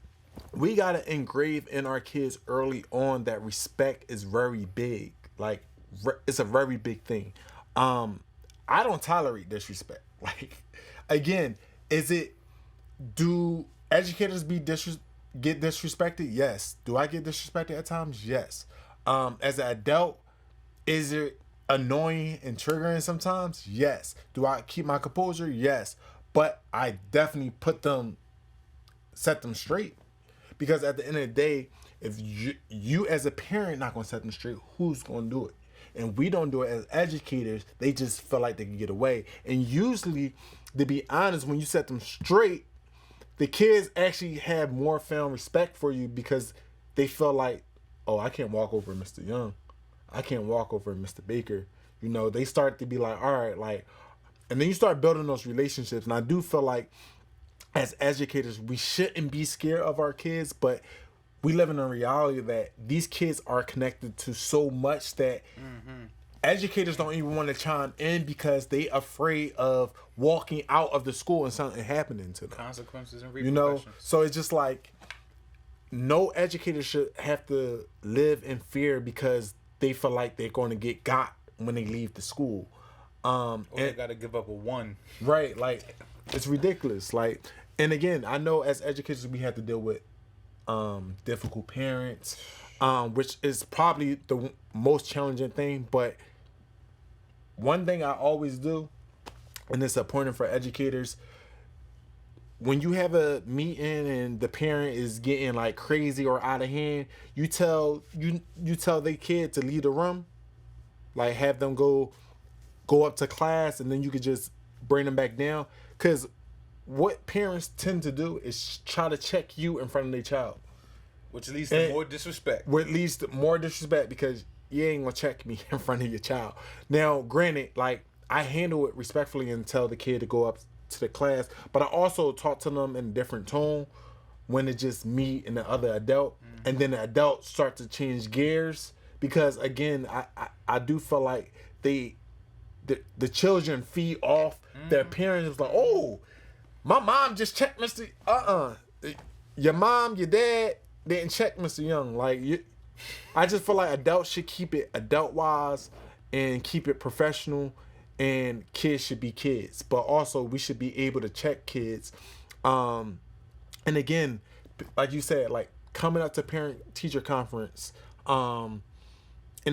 we got to engrave in our kids early on that respect is very big. Like, it's a very big thing. I don't tolerate disrespect. Like, again, do educators get disrespected? Yes. Do I get disrespected at times? Yes. As an adult, is it annoying and triggering sometimes? Yes. Do I keep my composure? Yes. But I definitely set them straight. Because at the end of the day, if you as a parent not going to set them straight, who's going to do it? And we don't do it as educators. They just feel like they can get away. And usually, to be honest, when you set them straight, the kids actually have more found respect for you because they feel like, oh, I can't walk over Mr. Young. I can't walk over Mr. Baker. You know, they start to be like, all right, like, and then you start building those relationships. And I do feel like as educators, we shouldn't be scared of our kids, but we live in a reality that these kids are connected to so much that educators don't even want to chime in because they afraid of walking out of the school and something happening to them. Consequences and You know, repercussions. so it's just like no educator should have to live in fear because they feel like they're going to get got when they leave the school. Or they got to give up a 1. Right, like, it's ridiculous. Like, and again, I know as educators we have to deal with difficult parents, which is probably the most challenging thing. But one thing I always do, and it's important for educators, when you have a meeting and the parent is getting like crazy or out of hand, you tell the kid to leave the room, like have them go up to class, and then you could just bring them back down. Because what parents tend to do is try to check you in front of their child. Which leads to more disrespect. Which leads to more disrespect because you ain't gonna check me in front of your child. Now, granted, like, I handle it respectfully and tell the kid to go up to the class, but I also talk to them in a different tone when it's just me and the other adult. And then the adult start to change gears because, again, I do feel like the children feed off their parents. It's like, oh, my mom just checked Mr. Your mom, your dad didn't check Mr. Young. Like, I just feel like adults should keep it adult-wise and keep it professional, and kids should be kids. But also, we should be able to check kids. And again, like you said, like, coming up to parent-teacher conference and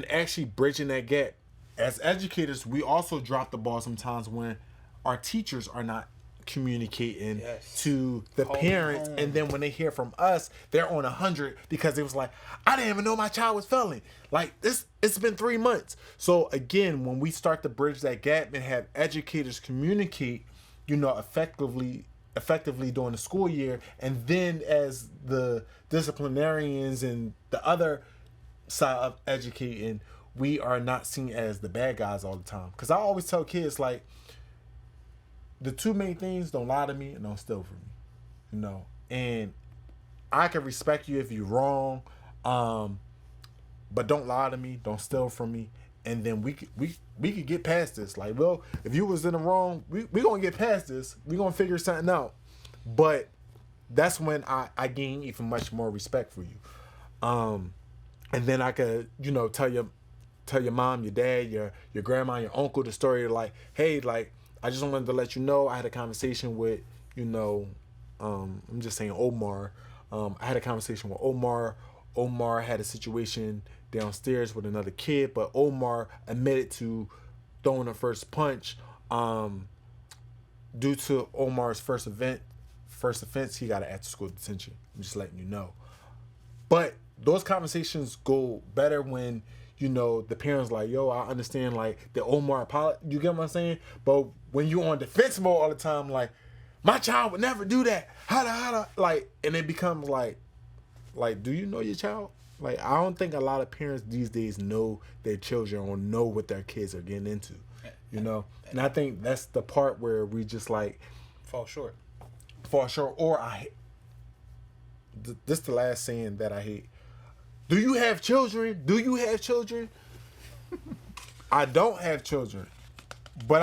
actually bridging that gap. As educators, we also drop the ball sometimes when our teachers are not communicating to the parents, and then when they hear from us, they're on 100 because it was like, I didn't even know my child was failing. Like, it's been 3 months. So again, when we start to bridge that gap and have educators communicate, effectively during the school year, and then as the disciplinarians and the other side of educating, we are not seen as the bad guys all the time. Because I always tell kids, like, the two main things: don't lie to me and don't steal from me. And I can respect you if you're wrong, but don't lie to me, don't steal from me, and then we could get past this. Like, well, if you was in the wrong, we gonna get past this. We gonna figure something out. But that's when I gain even much more respect for you. And then I could, tell your mom, your dad, your grandma, your uncle the story, like, hey, like, I just wanted to let you know I had a conversation with, I'm just saying Omar, I had a conversation with Omar. Omar had a situation downstairs with another kid, but Omar admitted to throwing the first punch. Due to Omar's first offense, he got an after-school detention. I'm just letting you know. But those conversations go better when, you know, the parents like, yo, I understand, like, the Omar apology. You get what I'm saying? But when you on defense mode all the time, like, my child would never do that. How, like, and it becomes like, do you know your child? Like, I don't think a lot of parents these days know their children or know what their kids are getting into, you know? And I think that's the part where we just, like... Fall short. Or this is the last saying that I hate. Do you have children? I don't have children. But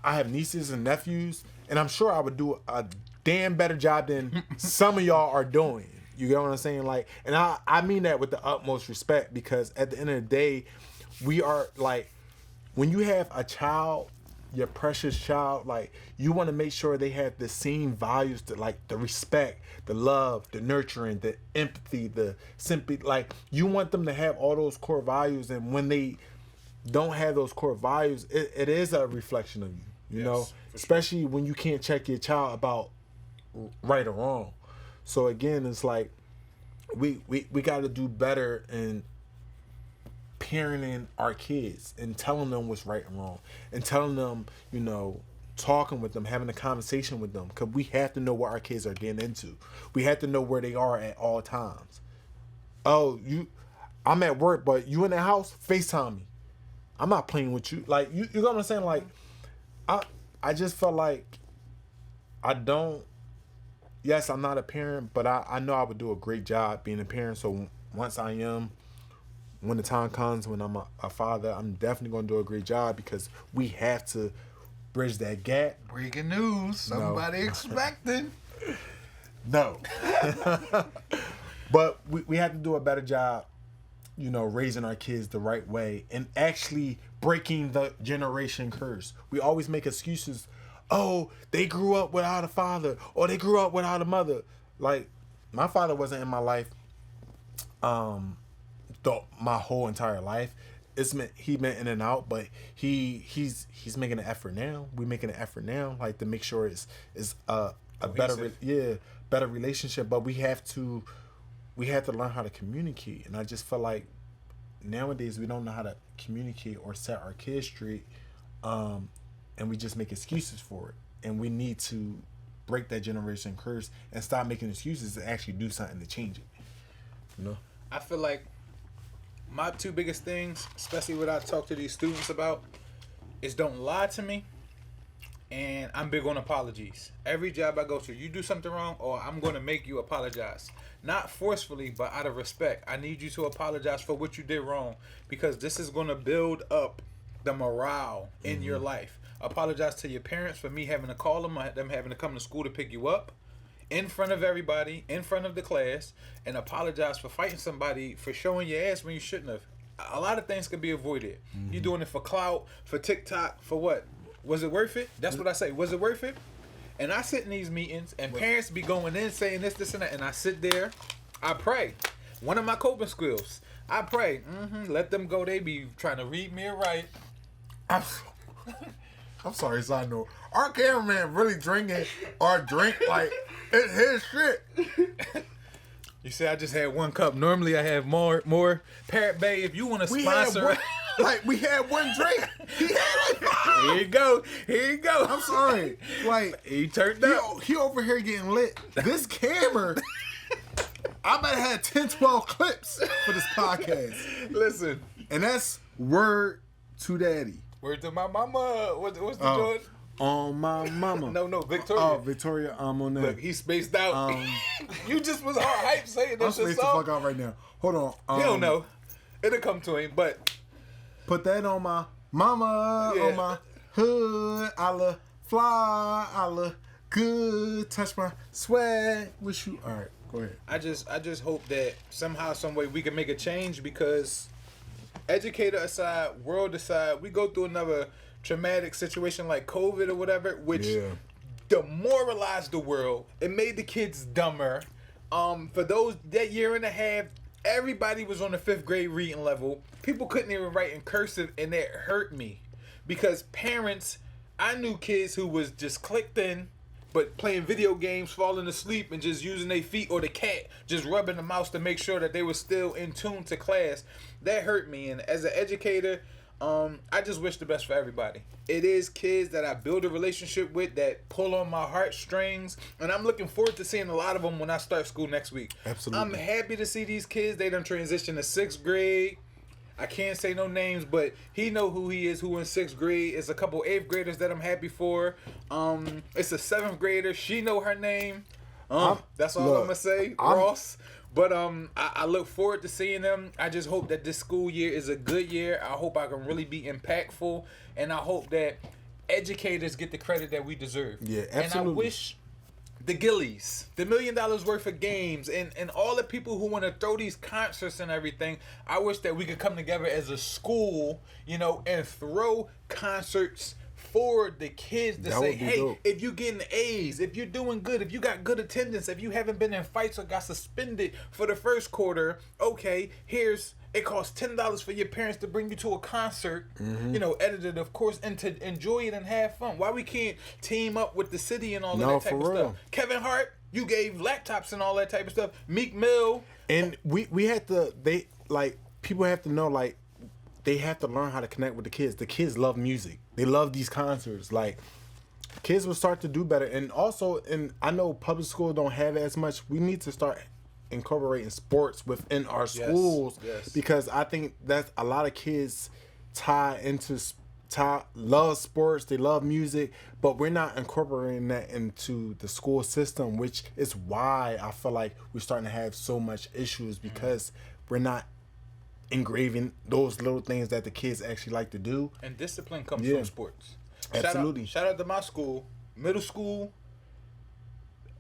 I have nieces and nephews, and I'm sure I would do a damn better job than some of y'all are doing. You get what I'm saying? Like, and I mean that with the utmost respect, because at the end of the day, we are like, when you have a child, your precious child, like, you want to make sure they have the same values, to like the respect, the love, the nurturing, the empathy, the sympathy. Like, you want them to have all those core values, and when they don't have those core values, it is a reflection of you. You know, especially when you can't check your child about right or wrong. So again, it's like we got to do better in parenting our kids and telling them what's right and wrong, and telling them, you know, talking with them, having a conversation with them, because we have to know what our kids are getting into. We have to know where they are at all times. Oh, I'm at work, but you in the house, FaceTime me. I'm not playing with you. Like, you know what I'm saying? Like, I just felt like yes, I'm not a parent, but I know I would do a great job being a parent. So once I am, when the time comes, when I'm a father, I'm definitely going to do a great job, because we have to bridge that gap. Breaking news. Somebody expecting. No. But we have to do a better job, you know, raising our kids the right way and actually breaking the generation curse. We always make excuses. Oh, they grew up without a father, or they grew up without a mother. Like, my father wasn't in my life my whole entire life. He been in and out, but he's making an effort now. We're making an effort now, like, to make sure it's a better relationship. But we have to learn how to communicate. And I just feel like nowadays we don't know how to communicate or set our kids straight, and we just make excuses for it. And we need to break that generation curse and stop making excuses and actually do something to change it. You know? I feel like my two biggest things, especially what I talk to these students about, is don't lie to me, and I'm big on apologies. Every job I go to, you do something wrong, or I'm going to make you apologize. Not forcefully, but out of respect. I need you to apologize for what you did wrong, because this is going to build up the morale in your life. Apologize to your parents for me having to call them having to come to school to pick you up in front of everybody, in front of the class, and apologize for fighting somebody for showing your ass when you shouldn't have. A lot of things can be avoided. You're doing it for clout, for TikTok, for what? Was it worth it? That's what I say. Was it worth it? And I sit in these meetings, and parents be going in saying this, and that, and I sit there, I pray. One of my coping skills, I pray. Let them go. They be trying to read me right. I'm sorry, side note. Our cameraman really drinking our drink like it's his shit. You see, I just had one cup. Normally, I have more. Parrot Bay, if you want to sponsor, we had one drink. He had like 5. Here you go. I'm sorry. Like, he turned up. He over here getting lit. This camera, I might have had 10, 12 clips for this podcast. Listen, and that's word to daddy. Word to my mama. What's the joint? On my mama. No, Victoria. Oh, Victoria, I'm on that. Look, he spaced out. You just was hard hype saying that I'm shit. spaced the fuck out right now. Hold on. He don't know. It'll come to him, but put that on my mama, on my hood. I love fly. I love good. Touch my swag. Wish you. All right, go ahead. I just hope that somehow, some way, we can make a change, because educator aside, world aside, we go through another traumatic situation like COVID or whatever, which demoralized the world. It made the kids dumber. For those that year and a half, everybody was on the 5th grade reading level. People couldn't even write in cursive, and that hurt me because parents. I knew kids who was just clicked in, but playing video games, falling asleep, and just using their feet, or the cat just rubbing the mouse to make sure that they were still in tune to class. That hurt me, and as an educator, I just wish the best for everybody. It is kids that I build a relationship with that pull on my heartstrings, and I'm looking forward to seeing a lot of them when I start school next week. Absolutely. I'm happy to see these kids. They done transition to 6th grade. I can't say no names, but he know who he is, who in 6th grade. It's a couple 8th graders that I'm happy for. It's a 7th grader. She know her name. That's all I'm going to say. Ross. But I look forward to seeing them. I just hope that this school year is a good year. I hope I can really be impactful. And I hope that educators get the credit that we deserve. Yeah, absolutely. And I wish the Gillies, the $1 million worth of games, and all the people who want to throw these concerts and everything, I wish that we could come together as a school, and throw concerts for the kids to say, hey, dope. If you getting A's, if you're doing good, if you got good attendance, if you haven't been in fights or got suspended for the first quarter, okay, it costs $10 for your parents to bring you to a concert, edited, of course, and to enjoy it and have fun. Why we can't team up with the city and all of that type of stuff? Kevin Hart, you gave laptops and all that type of stuff. Meek Mill. And we had to, people have to know, they have to learn how to connect with the kids. The kids love music. They love these concerts. Kids will start to do better. And also, I know public schools don't have as much. We need to start incorporating sports within our schools, because I think that a lot of kids love sports, they love music, but we're not incorporating that into the school system, which is why I feel like we're starting to have so much issues, because we're not engraving those little things that the kids actually like to do. And discipline comes from sports. Absolutely. Shout out to my school, middle school,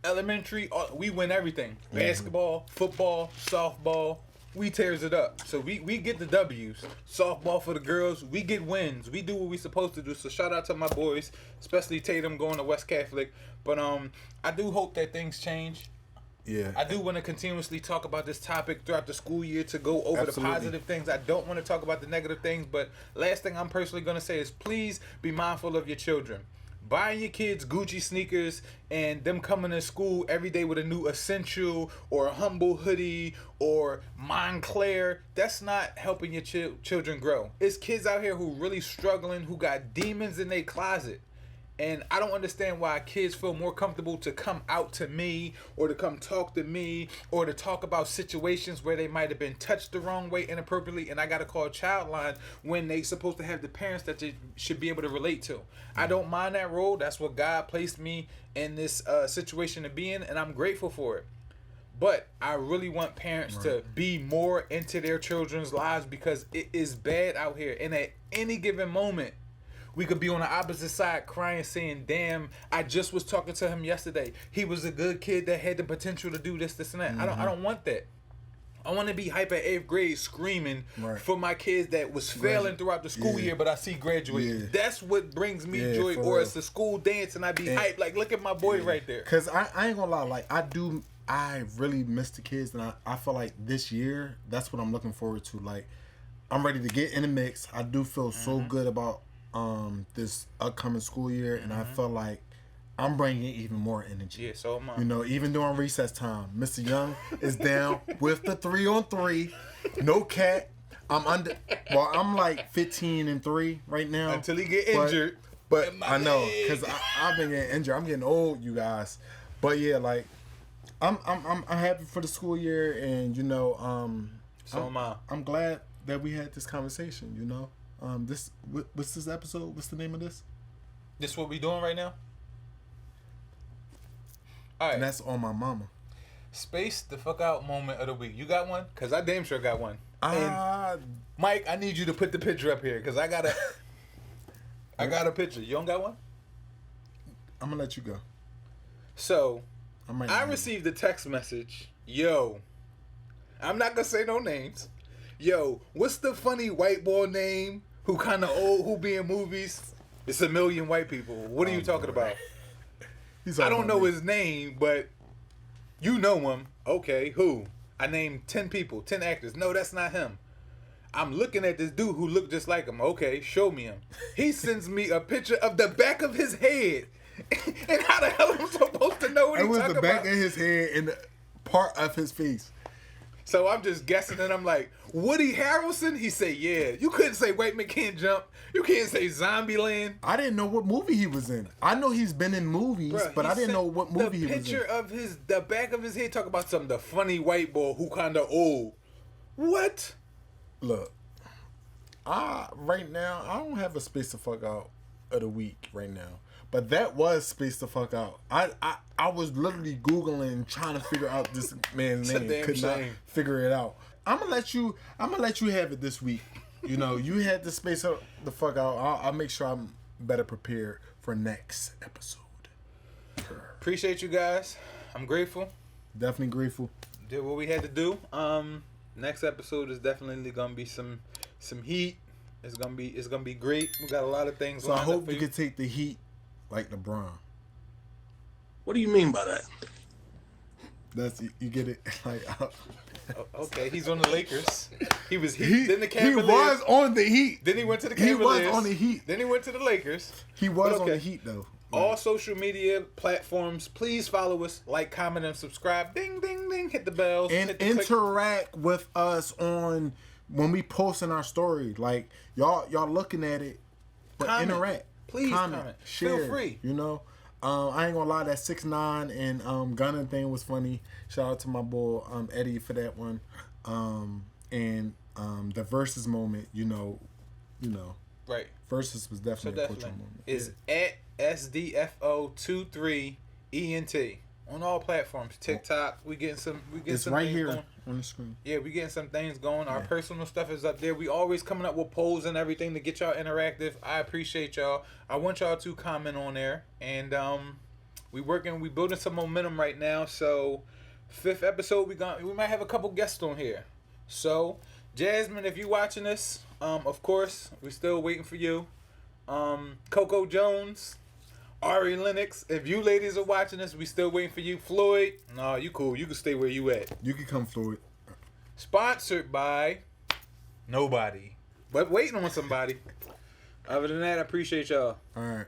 elementary, we win everything. Basketball, football, softball, we tears it up. So we get the W's. Softball for the girls, we get wins. We do what we supposed to do. So shout out to my boys, especially Tatum going to West Catholic. But I do hope that things change. Yeah. I do want to continuously talk about this topic throughout the school year to go over the positive things. I don't want to talk about the negative things, but last thing I'm personally going to say is please be mindful of your children. Buying your kids Gucci sneakers and them coming to school every day with a new Essential or a Humble hoodie or Montclair, that's not helping your children grow. It's kids out here who really struggling, who got demons in their closet. And I don't understand why kids feel more comfortable to come out to me or to come talk to me or to talk about situations where they might have been touched the wrong way inappropriately, and I got to call Childline when they supposed to have the parents that they should be able to relate to. I don't mind that role. That's what God placed me in this situation to be in, and I'm grateful for it. But I really want parents to be more into their children's lives, because it is bad out here. And at any given moment, we could be on the opposite side crying, saying, damn, I just was talking to him yesterday. He was a good kid that had the potential to do this, and that. I don't want that. I want to be hype at 8th grade screaming for my kids that was failing throughout the school year, but I see graduating. Yeah. That's what brings me joy. Or it's the school dance and I be hype. Like, look at my boy right there. Because I ain't going to lie. I really miss the kids, and I feel like this year, that's what I'm looking forward to. Like, I'm ready to get in the mix. I do feel so good about this upcoming school year, and I feel like I'm bringing in more energy. Yeah, so am I. Even during recess time, Mr. Young is down with the 3-on-3. No cat. I'm like 15-3 right now. Until he get injured. But I know, because I've been getting injured. I'm getting old, you guys. But yeah, like, I'm happy for the school year, and so am I. I'm glad that we had this conversation. What's this episode? What's the name of this? This what we doing right now? All right. And that's on my mama. Space the fuck out moment of the week. You got one? Because I damn sure got one. Mike, I need you to put the picture up here, because I got a picture. You don't got one? I'm going to let you go. So, I received a text message. Yo, I'm not going to say no names. Yo, what's the funny white boy name who kind of old, who be in movies? It's a million white people. What are you talking about? I don't know his name, but You know him. Okay, who? I named 10 people, 10 actors. No, that's not him. I'm looking at this dude who looked just like him. Okay, show me him. He sends me a picture of the back of his head. And how the hell am I supposed to know what he's talking about? It was the back of his head and the part of his face. So I'm just guessing, and I'm like, Woody Harrelson? He said, yeah. You couldn't say White Man Can't Jump. You can't say Zombieland. I didn't know what movie he was in. I know he's been in movies, Bruh, but he I didn't know what movie he The was in. picture of the back of his head, talk about something, the funny white boy who kind of old. What? Look, right now, I don't have a space to fuck out of the week right now. But that was space to fuck out. I was literally Googling trying to figure out this man's It's a name. damn Could not shame. figure it out. I'm gonna let you have it this week. You know, you had the space to fuck out. I'll make sure I'm better prepared for next episode. Appreciate you guys. I'm grateful. Definitely grateful. Did what we had to do. Next episode is definitely gonna be some heat. It's gonna be great. We got a lot of things. So I lined hope up for you can take the heat like LeBron. What do you mean by that? That's you get it. Like Okay, he's on the Lakers. He was Heat. Then the he Cavaliers. was on the Heat. Then he went to the He Cavaliers. was on the Heat. Then he went to the Lakers. He was But on the okay. Heat though. All social media platforms, please follow us, like, comment, and subscribe. Ding, ding, ding. Hit the bells. And hit the click. interact with us on when we post in our story. Like y'all looking at it, but Comment. interact. Please comment. Share. Feel free. You know, I ain't gonna lie. That 6ix9ine and Gunna thing was funny. Shout out to my boy Eddie for that one. And the versus moment. You know. Right. Versus was So definitely a cultural definitely moment. is at SDFO 23 ENT on all platforms. TikTok, we getting some It's some right things here going. on the screen. Yeah, we getting some things going. Our personal stuff is up there. We always coming up with polls and everything to get y'all interactive. I appreciate y'all. I want y'all to comment on there. And we building some momentum right now. So 5th episode, we might have a couple guests on here. So Jasmine, if you watching this, of course, we still waiting for you. Coco Jones, Ari Lennox, if you ladies are watching this, we still waiting for you. Floyd, no, you cool. You can stay where you at. You can come forward. Sponsored by nobody, but waiting on somebody. Other than that, I appreciate y'all. All right.